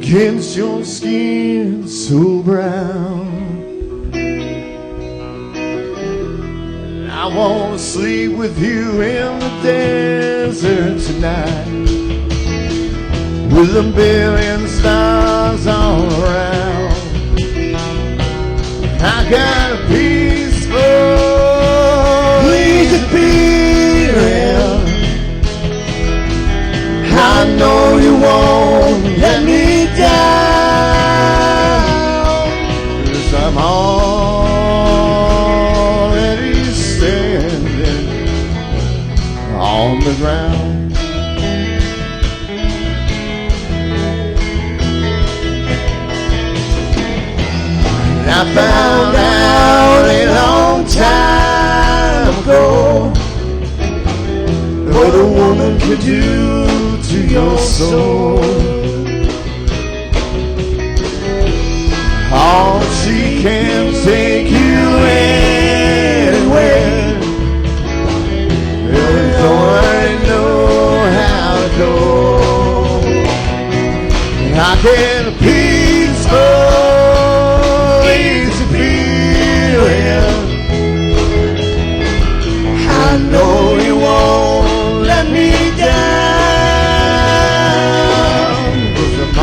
against your skin so brown. I wanna sleep with you in the desert tonight, with a billion stars all around. I got a peaceful easy feeling. I know you won't let me down, 'cause I'm already standing on the ground. I found out a long time ago what a woman could do to your soul. Oh, she can take you anywhere, though I know how to go. I get a peaceful I know you won't let me down, 'cause I'm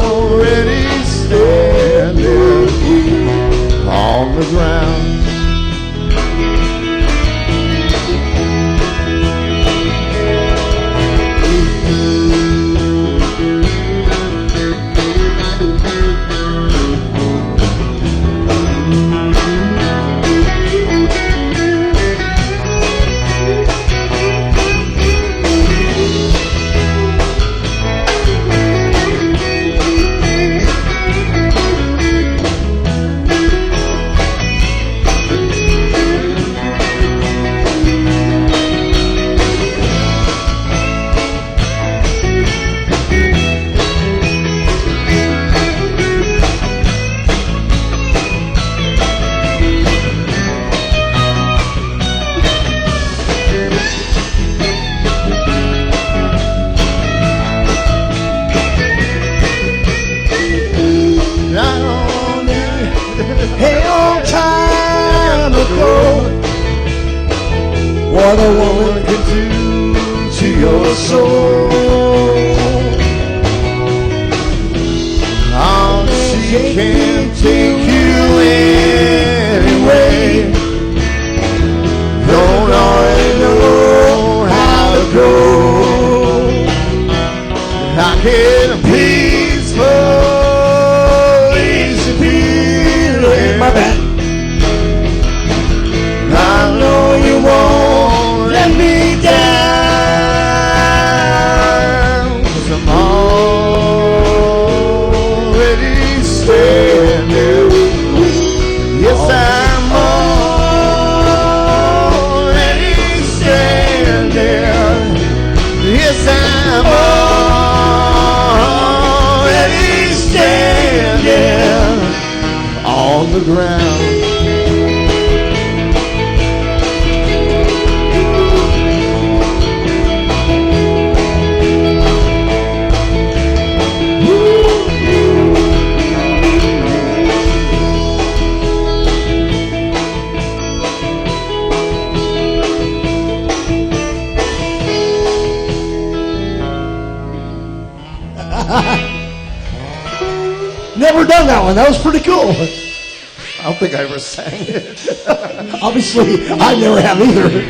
already standing on the ground. What a woman can do to your soul. Oh, she can't take you anyway, don't already know how to go. I get a peaceful, easy feeling. My bad. I know you won't let me down, 'cause I'm already standing. Yes, I'm already standing. Yes, I'm already standing on the ground. Never done that one. That was pretty cool. I don't think I ever sang it. Obviously, I never have either.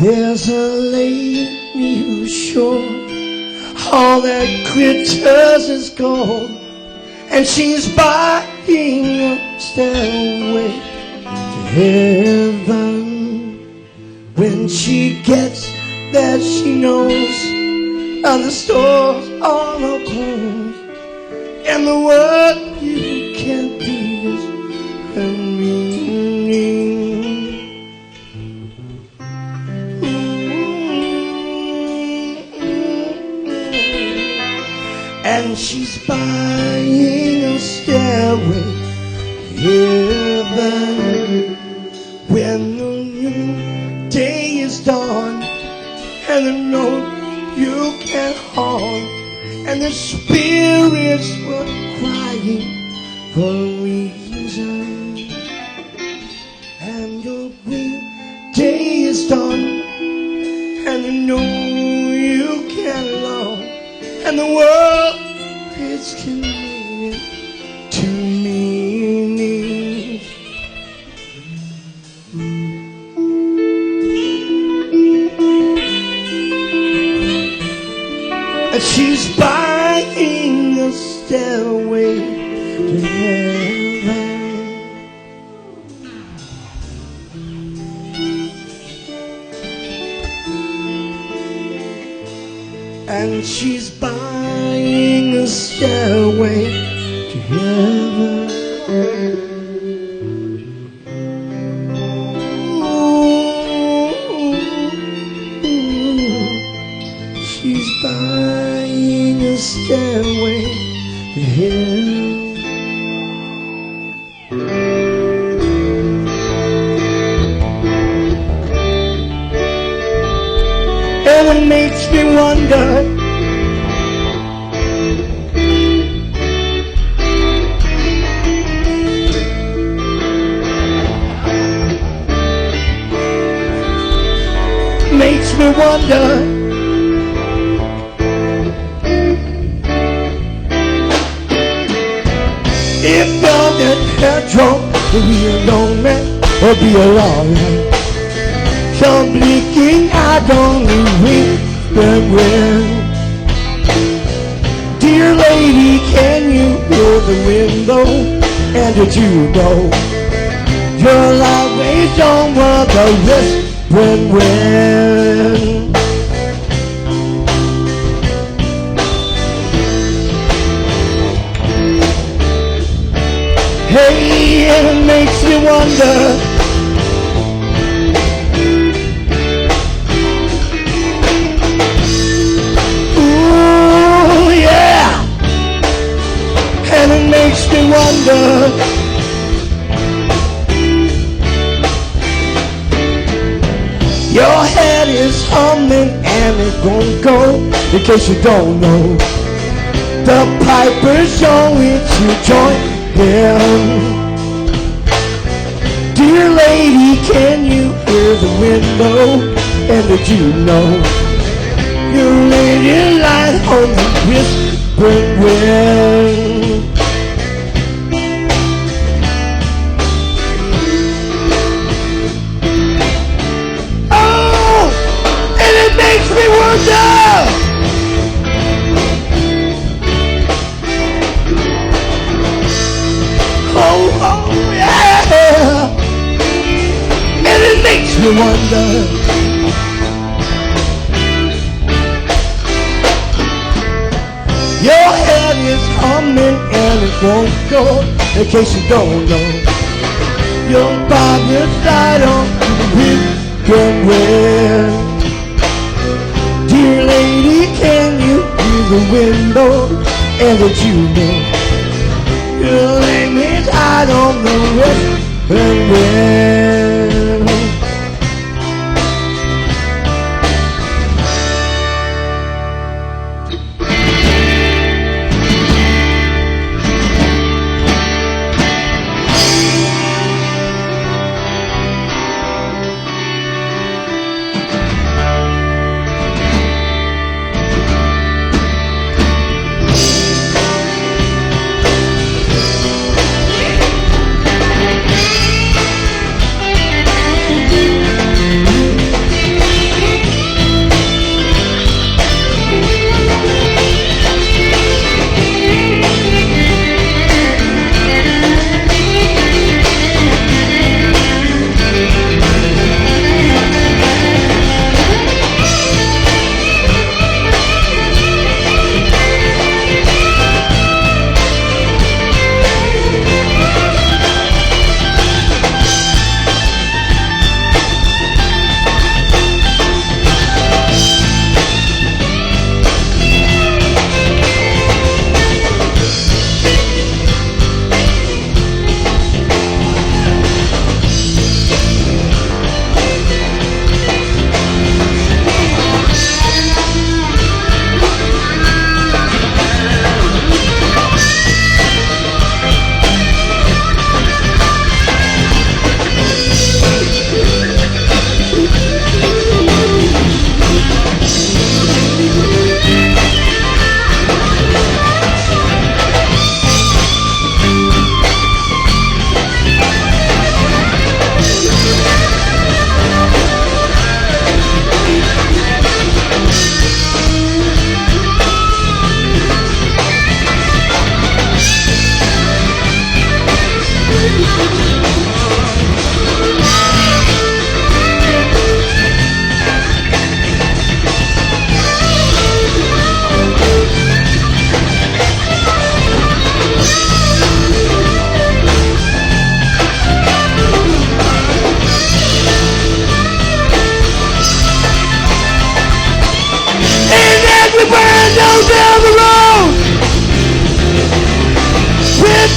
There's a lady who's sure all that glitters is gold, and she's buying a stairway to heaven. When she gets there, she knows and the stores are all closed, and the word you can't do is her meaning. And she's buying a stairway to heaven. When the new day is dawn, and the note you can't harm, and the spirits were crying for a reason, and your new day is done, and the note you can't long, and the world is committed to meaning. And she's buying a stairway to heaven. And she's buying a stairway to heaven. She's buying a stairway to heaven. And it makes me wonder, makes me wonder if you're that hair drunk, to be a lonely or be alone. Some blinking I don't when. Dear lady, can you hear the window? And did you know you're always on what the whispering wind? Hey, and it makes me wonder, ooh yeah, and it makes me wonder, your head is humming and it won't go, in case you don't know, the piper's showing to join him. Dear lady, can you hear the window? And did you know your lady light on the whispering wind? Oh, and it makes me wonder, oh yeah, and it makes me wonder, your head is humming and it won't go, in case you don't know, your body's light on the whispering wind. Dear lady, can you hear the window? And did you know your name is out on the whispering wind?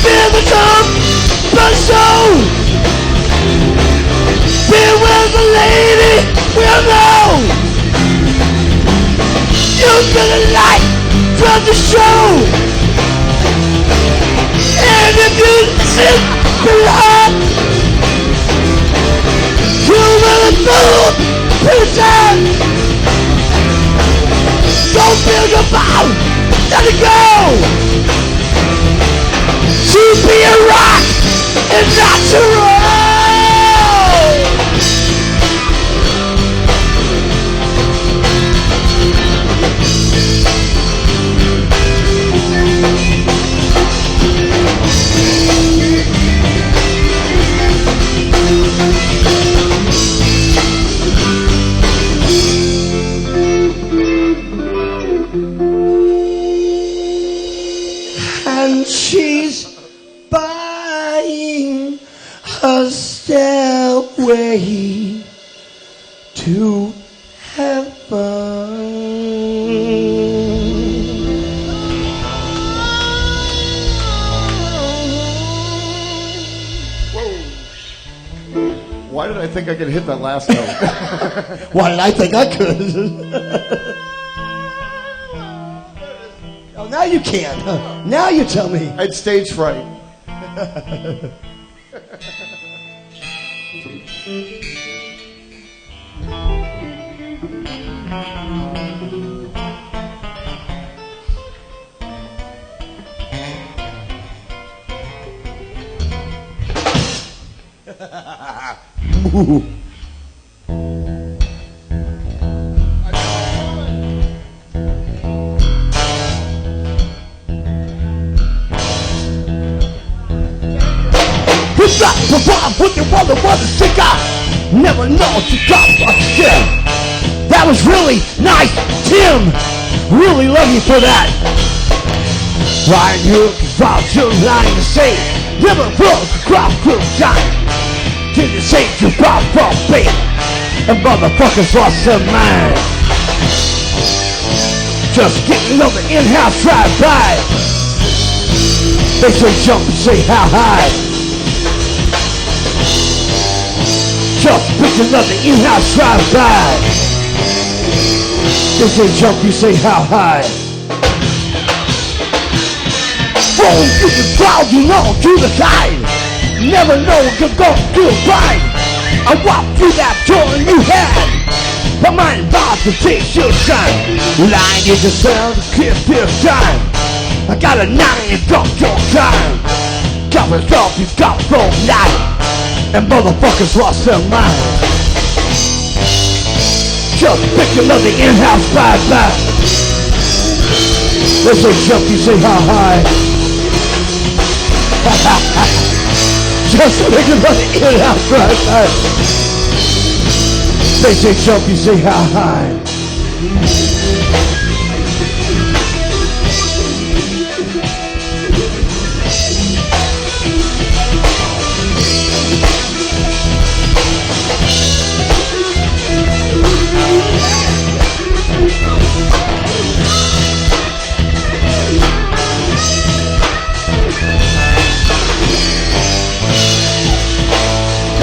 feel the drum, but so be with the lady we'll know. You've been a light from the show, and if you listen to love, you will move prison. Don't feel your bow, let it go. To be a rock and not to roll. And she's buying a stairway to heaven. Why did I think I could hit that last note? Why did I think I could? Oh, now you can't. Now you tell me. I had stage fright. Who's got the bomb with your mother sticker? Never know to drop a stick. That was really nice, Tim. Really love you for that. Ryan Hook about your line to say, never broke crop group time. Till you say you pop for bait, and motherfuckers lost their mind. Just getting on the in-house drive-by. They say jump and say how high. Just picking up the in-house drive-by. They say jump, you say how high. Roll through the crowd, you know, to the side. Never know you're going to do it right. I walked through that door and you had my mind about to take your shine. Lying is a sound, clear time. I got a 9 and got your time. Got it up, you got all night. And motherfuckers lost their mind. Just picking up the in-house drive-by. They say jump, you say how high. Just picking up the in-house drive-by. They say jump, you say how high.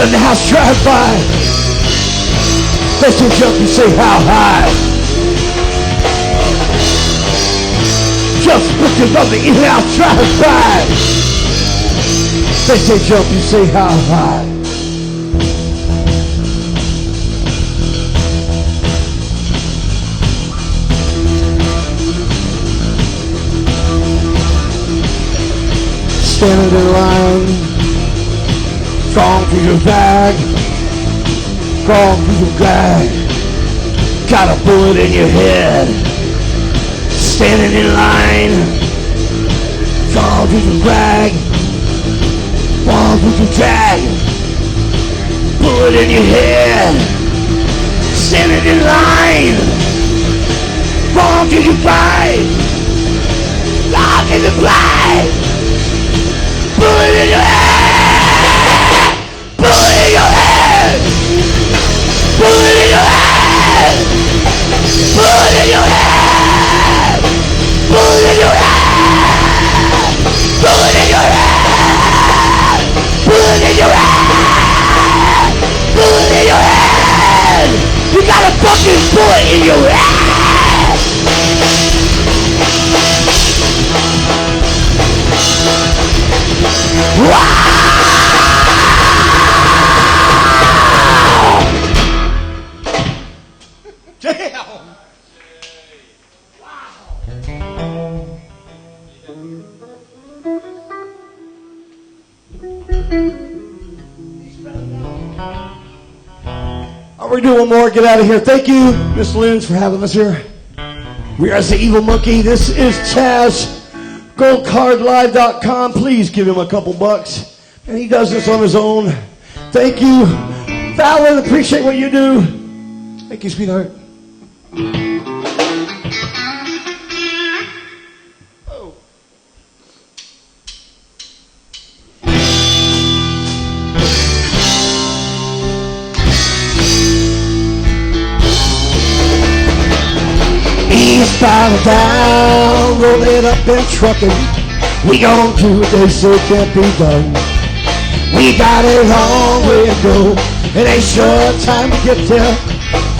And the house drive by. They say jump, you say how high. Just picking up the in-house drive by. They say jump, you say how high. Standing in line, gone through your bag, gone through your bag, got a bullet in your head. Standing in line, gone through your bag, gone through your bag, bullet in your head. Standing in line, gone through your bag, gone through your bag, bullet in your head. Bullet in your head! Bullet in your head! Bullet in your head! Bullet in your head! Bullet in your head! fucking bullet in your ass. Damn. We're doing one more. Get out of here. Thank you, Miss Loons, for having us here. We are the Evil Monkey. This is Chaz. GoldCardLive.com. Please give him a couple bucks. And he does this on his own. Thank you, Fallon. Appreciate what you do. Thank you, sweetheart. Eastbound and down, roll it up and truckin'. We gon' do what they say can't be done. We got a long way to go. It ain't short time to get there.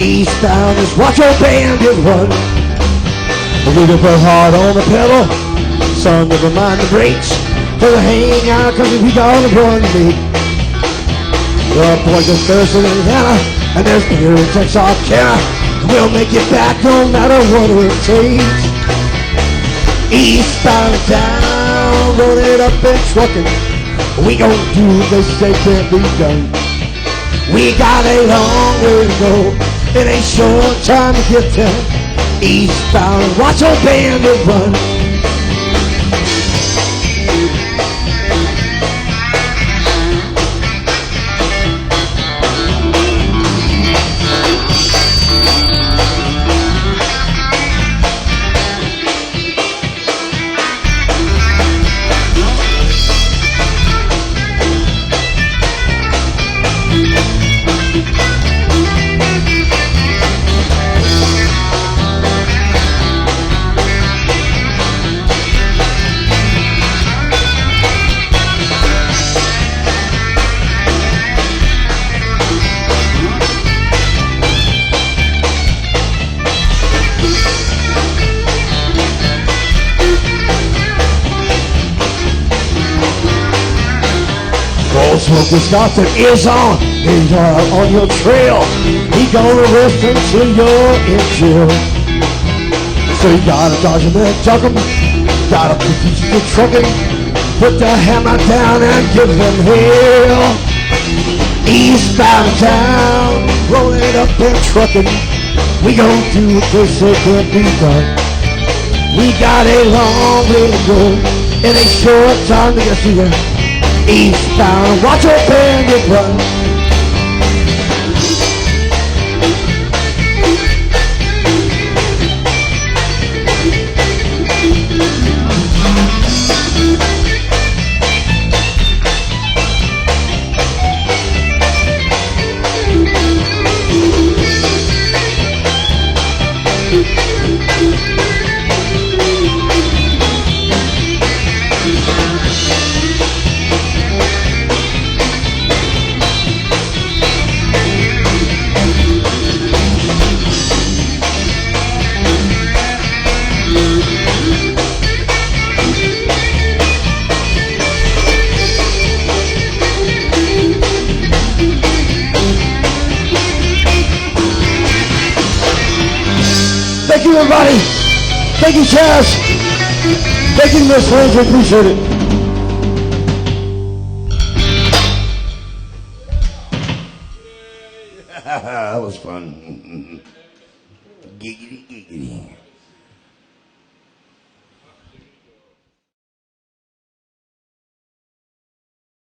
Eastbound is watch your bandit run. We can put hard on the pedal. Son, never mind the brakes. For the hang out, cause we gonna run me. The boys are thirsty in Indiana, and there's beer in Texarkana. We'll make it back no matter what it takes. Eastbound and down, roll it up and truckin'. We gon' do what they say can't be done. We got a long way to go. It ain't short time to get there. Eastbound, watch your bandit run. Smoke is nothing is on. He's on your trail. He gonna listen till you're in jail. So you gotta dodge him and duck him. Gotta put the trucking. Put the hammer down and give them hell. Eastbound town, roll it up and trucking. We gon' do what they say can't be done. We got a long way to go. It ain't short time to get through there. Eastbound, watch your bandit run. Thank you, everybody. Thank you, Chaz. Thank you, Miss Lindsay. Appreciate it. That was fun. Giggity, giggity.